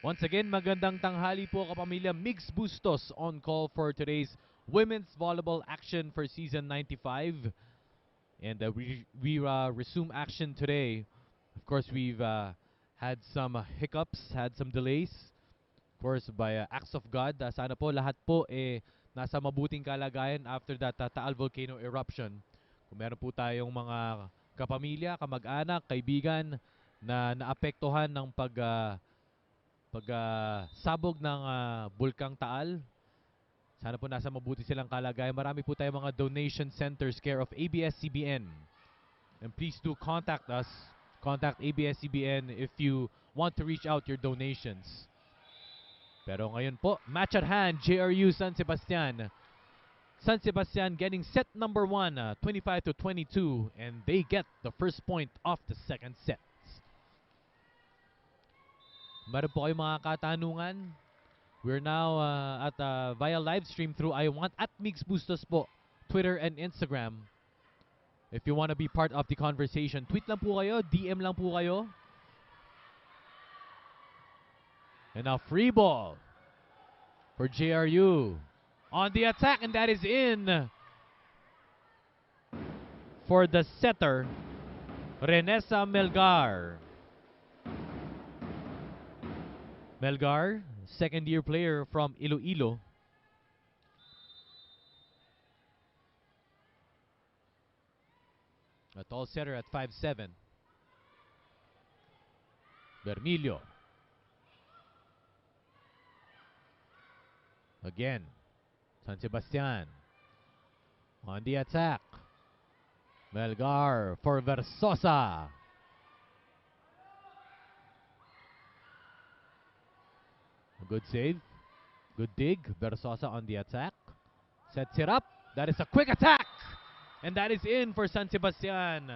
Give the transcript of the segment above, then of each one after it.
Once again, magandang tanghali po kapamilya. Mix Bustos on call for today's women's volleyball action for season 95. And we resume action today. Of course, we've had some hiccups, had some delays. Of course, by acts of God. Sana po lahat po nasa mabuting kalagayan after that Taal volcano eruption. Kung meron po tayong mga kapamilya, kamag-anak, kaibigan na naapektuhan ng sabog ng Bulkang Taal. Sana po nasa mabuti silang kalagayan. Marami po tayong mga donation centers care of ABS-CBN. And please do contact us. Contact ABS-CBN if you want to reach out your donations. Pero ngayon po, match at hand, JRU San Sebastian. San Sebastian getting set number 1, 25-22. And they get the first point of the second set. Meron po kayong mga katanungan. We're now at via live stream through I Want at Mix Bustos po, Twitter and Instagram. If you want to be part of the conversation, tweet lang po kayo, DM lang po kayo. And now free ball for JRU. On the attack, and that is in for the setter, Renessa Melgar. Melgar, second-year player from Iloilo. A tall setter at 5'7". Bermilio. Again, San Sebastian on the attack. Melgar for Versosa. A good save. Good dig. Versosa on the attack. Sets it up. That is a quick attack. And that is in for San Sebastian.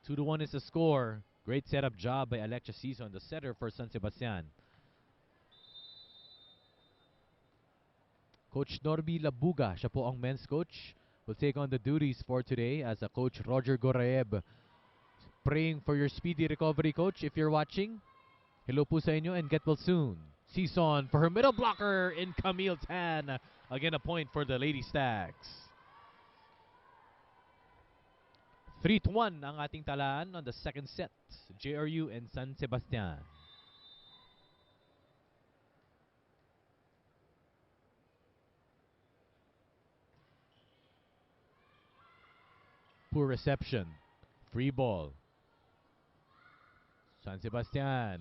2-1 is the score. Great setup job by Alexia Sison, the setter for San Sebastian. Coach Norby Labuga, siya po ang men's coach, will take on the duties for today as a Coach Roger Goraeb. Praying for your speedy recovery, Coach, if you're watching. Hello po sa inyo and get well soon. Sison for her middle blocker in Camille Tan. Again, a point for the Lady Stags. 3-1 ang ating talaan on the second set. JRU and San Sebastian. Poor reception. Free ball. San Sebastian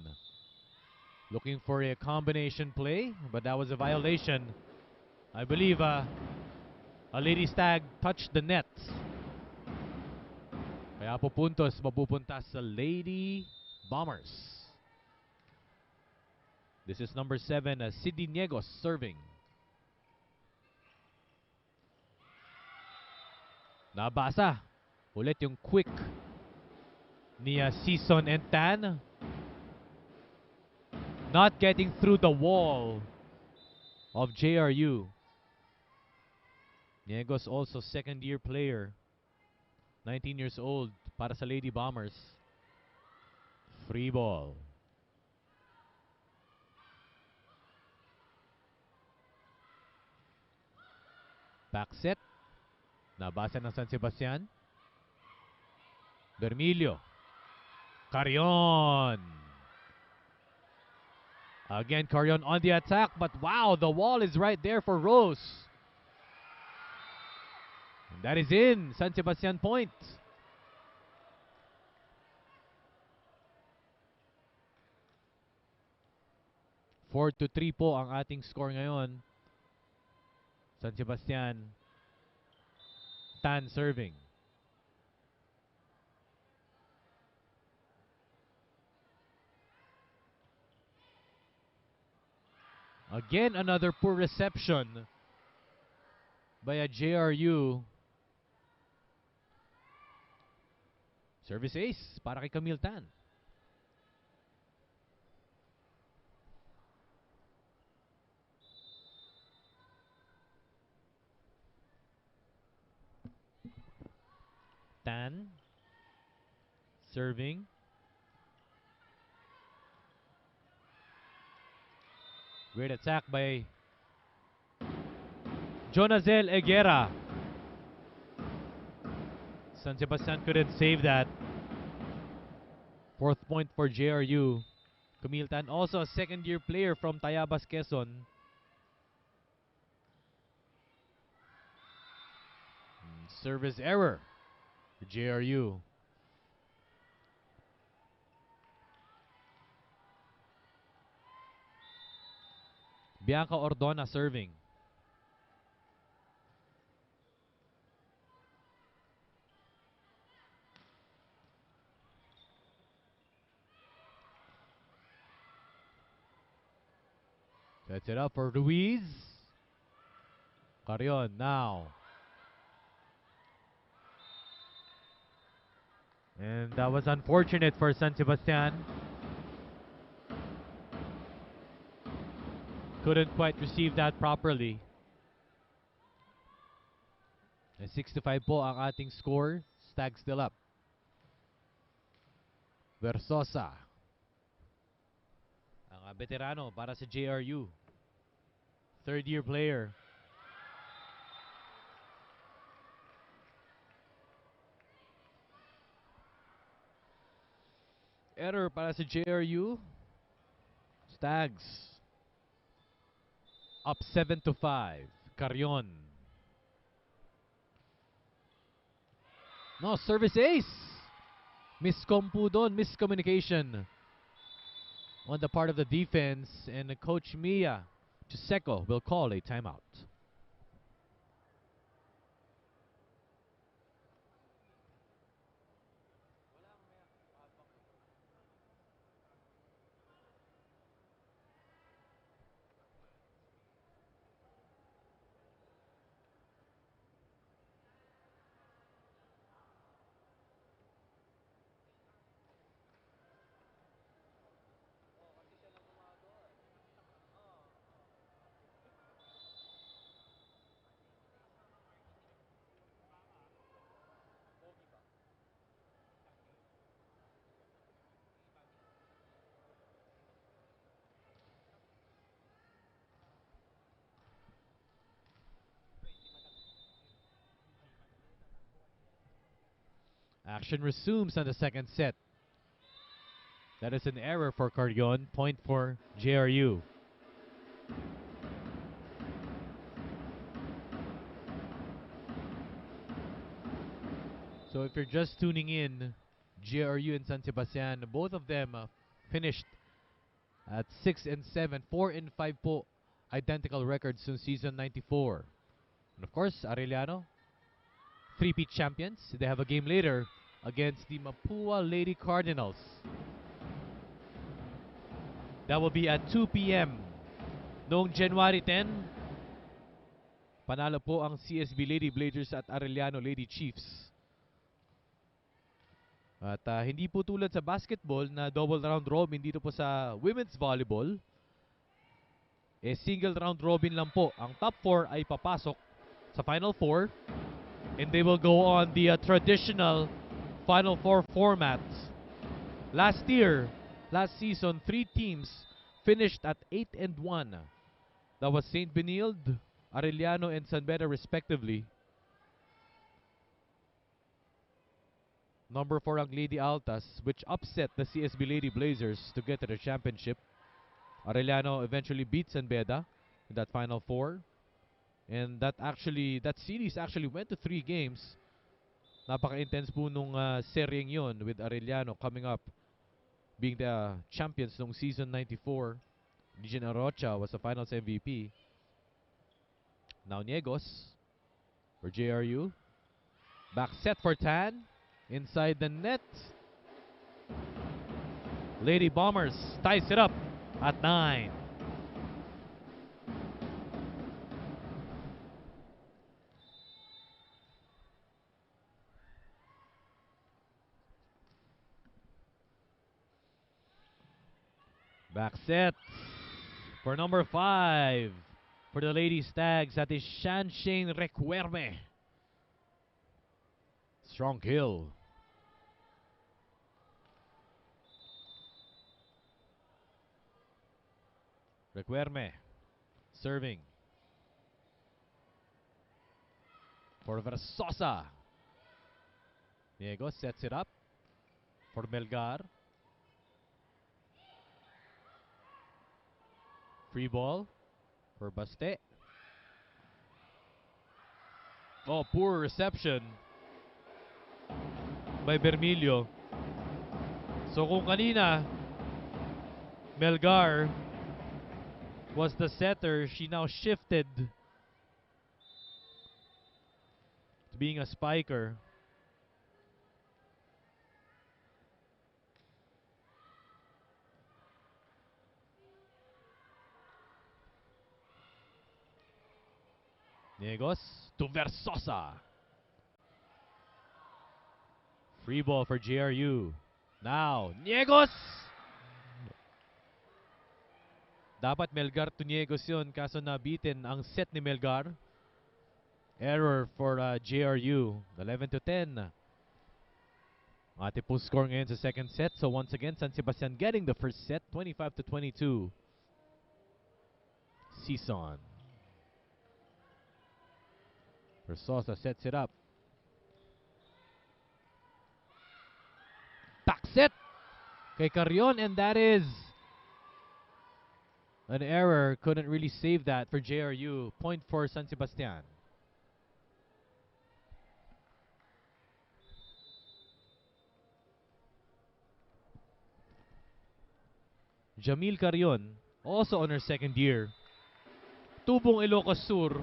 looking for a combination play, but that was a violation. I believe a Lady Stag touched the net. Kaya po puntos mapupunta sa Lady Bombers. This is number 7, Sidney Niegos serving. Nabasa. Ulit yung quick ni Sison and Tan. Not getting through the wall of JRU. Niegos also second-year player. 19 years old para sa Lady Bombers. Free ball. Back set. Nabasa ng San Sebastian. Bermilio. Carrion. Again, Carrion on the attack, but wow, the wall is right there for Rose. And that is in. San Sebastian point. Four to 3 po ang ating score ngayon. San Sebastian. Tan serving. Again, another poor reception by a JRU. Service ace para kay Camille Tan. Tan serving. Great attack by Jonazel Eguera. San Sebastian couldn't save that. 4th point for JRU. Camille Tan, also a second-year player from Tayabas, Quezon. Service error for JRU. Bianca Ordona serving. Sets it up for Ruiz. Carrion now. And that was unfortunate for San Sebastian. Couldn't quite receive that properly. 6-5 po ang ating score. Stag still up. Versosa. Ang veterano para sa JRU. 3rd-year player. Error para sa JRU. Stags. Up 7-5. Carrion. No, service ace. Miscompu doon. Miscommunication on the part of the defense. And Coach Mia Giuseco will call a timeout. Action resumes on the second set. That is an error for Carrion. Point for JRU. So if you're just tuning in, JRU and San Sebastian, both of them finished at 6 and 7, 4 and 5 po, identical records in season 94. And of course, Arellano, 3-peat champions. They have a game later against the Mapua Lady Cardinals. That will be at 2 p.m. Noong January 10, panalo po ang CSB Lady Blazers at Arellano Lady Chiefs. At hindi po tulad sa basketball na double round robin dito po sa women's volleyball. Single round robin lang po. Ang top 4 ay papasok sa Final 4. And they will go on the traditional Final 4 format. Last season, 3 teams finished at 8 and 1. That was St. Benilde, Arellano, and San Beda respectively. Number 4 ang Lady Altas, which upset the CSB Lady Blazers to get to the championship. Arellano eventually beat San Beda in that Final 4. And that series actually went to 3 games. Napaka-intense po nung seryeng yon with Arellano coming up being the champions nung season 94. Legion Arocha was the finals MVP. Now Niegos for JRU. Back set for Tan. Inside the net. Lady Bombers ties it up at 9. Back set for number 5 for the Lady Stags. That is Shanshane Recuerme. Strong kill. Requerme serving for Versosa. Diego sets it up for Melgar. Free ball for Baste. Oh, poor reception by Bermilio. So kung kanina Melgar was the setter, she now shifted to being a spiker. Negos to Versosa. Free ball for JRU. Now, Negos! Dapat Melgar to Negos yun, kaso nabitin ang set ni Melgar. Error for JRU. 11-10. Ating po score ngayon sa second set. So once again, San Sebastian getting the first set, 25-22. Season. Versosa sets it up. Back set kay Carrion, and that is an error. Couldn't really save that for JRU. Point for San Sebastian. Jamil Carrion, also on her second year. Tubong Ilocos Sur,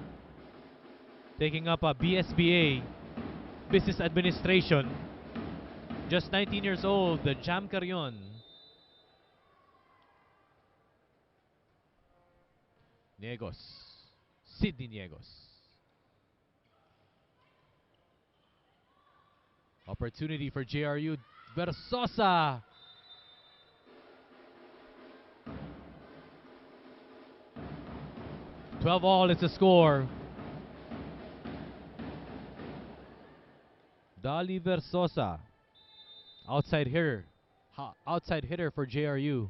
taking up a BSBA, Business Administration. Just 19 years old, the Jam Carrion. Negos. Sidney Negos. Opportunity for JRU. Versosa. All is the score. Dali Versosa. Outside hitter. Outside hitter for JRU.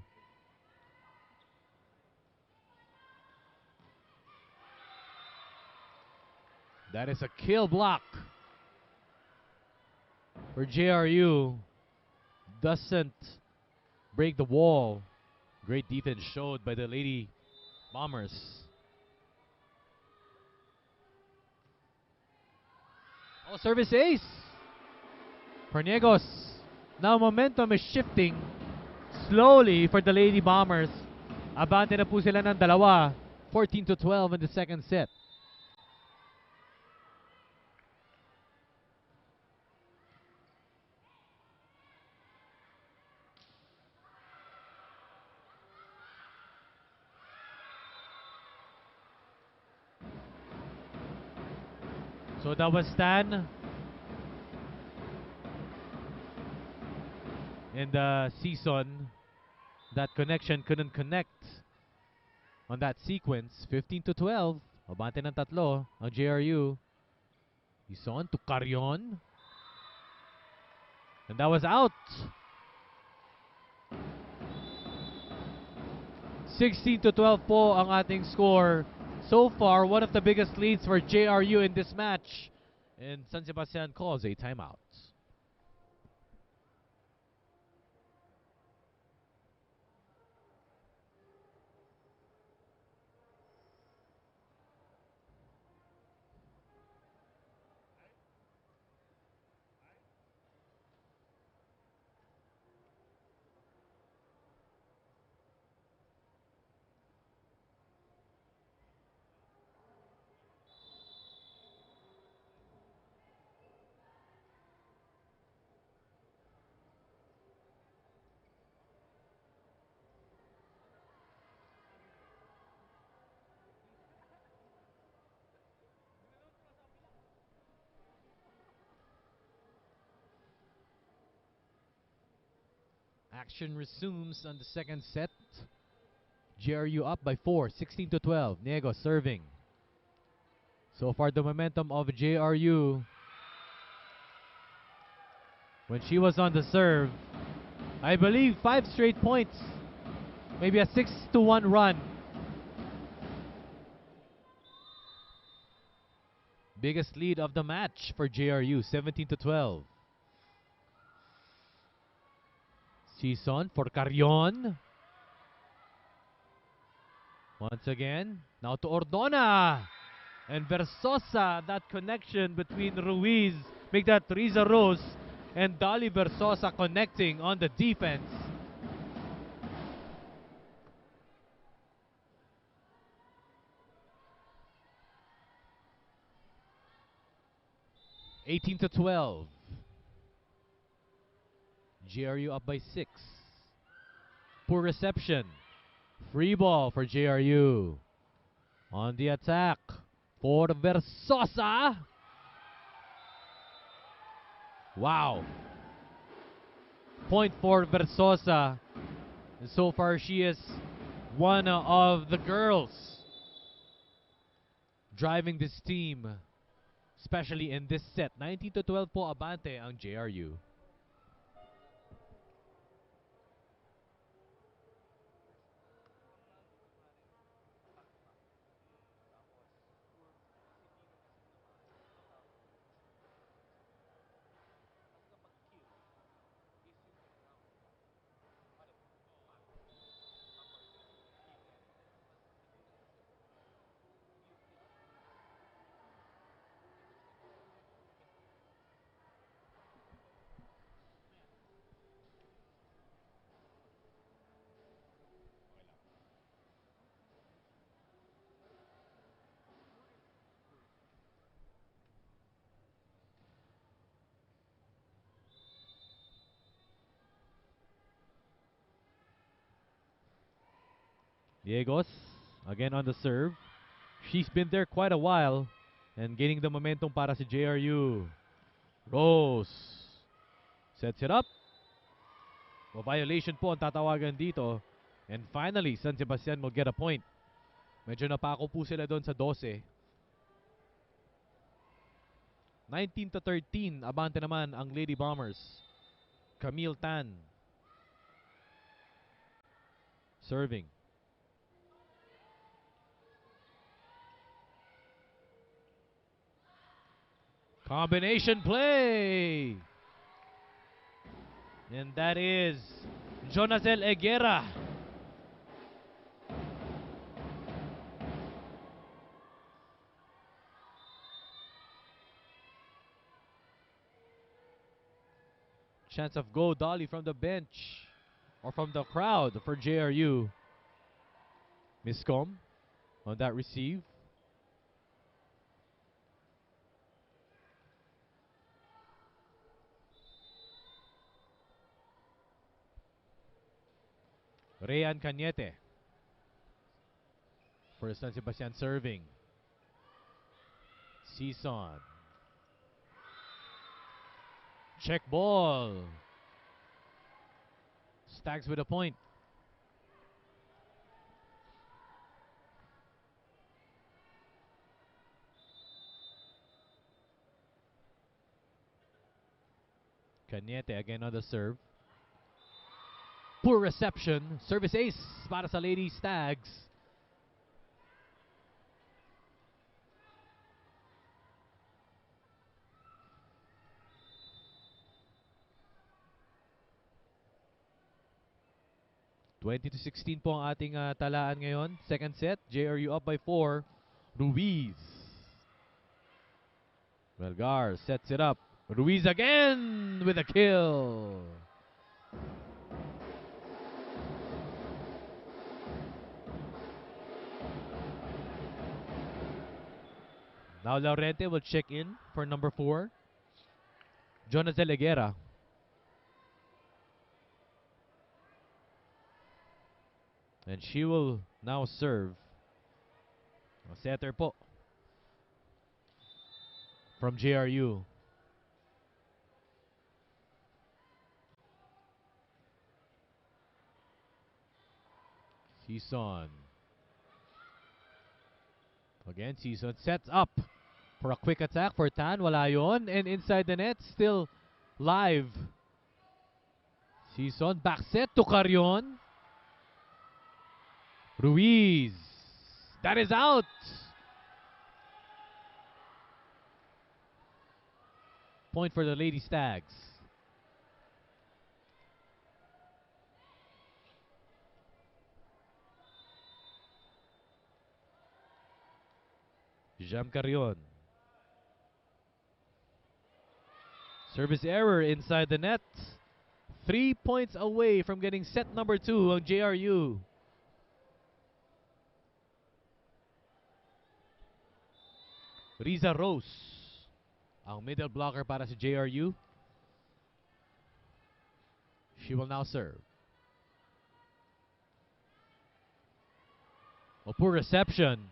That is a kill block for JRU. Doesn't break the wall. Great defense showed by the Lady Bombers. Oh, service ace for Negos. Now momentum is shifting slowly for the Lady Bombers. Abante na po sila ng dalawa. 14-12 in the second set. So that was Stan in the season. That connection couldn't connect on that sequence. 15-12. Abante ng tatlo ang JRU. Ison to Carrion. And that was out. 16-12 po ang ating score. So far, one of the biggest leads for JRU in this match. And San Sebastian calls a timeout. Action resumes on the second set. JRU up by 4, 16-12. Niego serving. So far the momentum of JRU. When she was on the serve, I believe 5 straight points. Maybe a 6-1 run Biggest lead of the match for JRU, 17-12. Season for Carrion. Once again, now to Ordona. And Versosa, that connection between Ruiz, make that Rizal Rose, and Dolly Versosa connecting on the defense. (18-12). JRU up by 6. Poor reception. Free ball for JRU. On the attack for Versosa. Wow. Point for Versosa. And so far she is one of the girls driving this team, especially in this set. 19-12 po abante ang JRU. Diegos, again on the serve. She's been there quite a while and gaining the momentum para si JRU. Rose sets it up. O violation po ang tatawagan dito. And finally, San Sebastian will get a point. Medyo napako po sila doon sa 12. 19-13, abante naman ang Lady Bombers. Camille Tan serving. Combination play. And that is Jonasel Eguera. Chance of go Dolly from the bench or from the crowd for JRU. Miscom on that receive. Rayan Cañete for San Sebastian serving. Season. Check ball. Stags with a point. Cañete again on the serve. Poor reception. Service ace para sa Lady Stags. (20-16) po ang ating talaan ngayon. Second set, JRU up by 4. Ruiz. Melgar sets it up. Ruiz again with a kill. Now Laurente will check in for number 4. Jonasel Eguera. And she will now serve. A setter po from JRU. Season. Again, Season sets up for a quick attack for Tan. Wala yun. And inside the net, still live. Season, back set to Carrion. Ruiz. That is out. Point for the Lady Stags. Jam Carrion. Service error inside the net. 3 points away from getting set number 2 on JRU. Rizal Rose, ang middle blocker para sa JRU. She will now serve. A poor reception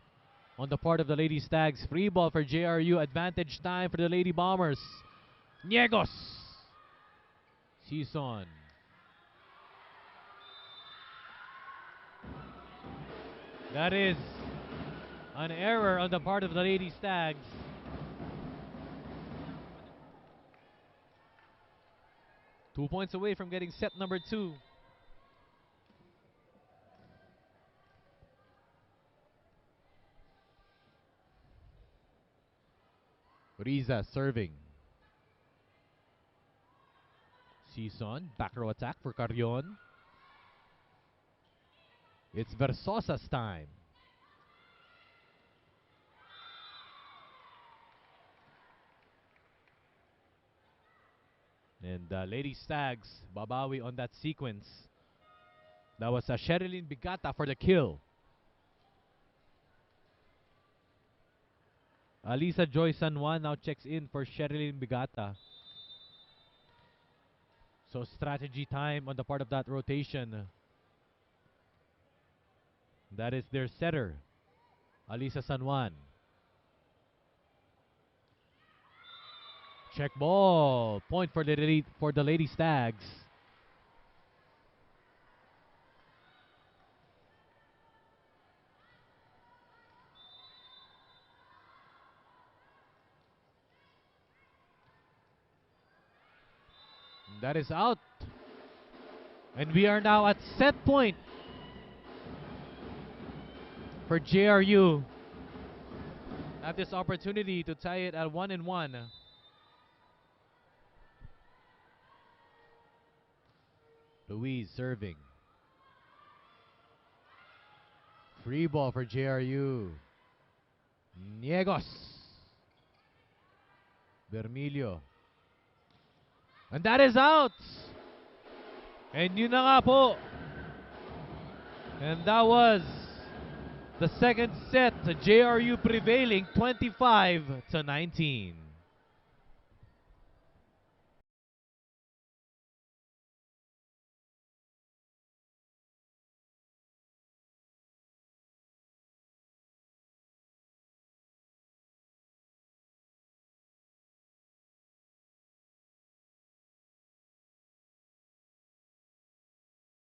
on the part of the Lady Stags. Free ball for JRU. Advantage time for the Lady Bombers. Niegos. Season. That is an error on the part of the Lady Stags. Two points away from getting set number 2. Riza serving. Season, back row attack for Carrion. It's Versosa's time. And Lady Stags, babawi on that sequence. That was Sherilyn Bigata for the kill. Alisa Joy San Juan now checks in for Sherilyn Bigata. So strategy time on the part of that rotation. That is their setter, Alisa San Juan. Check ball. Point for the Lady Stags. That is out. And we are now at set point for JRU. Have this opportunity to tie it at 1-1. Louise serving. Free ball for JRU. Niegos. Bermilio. And that is out. And yun na nga po. And that was the second set. JRU prevailing 25-19.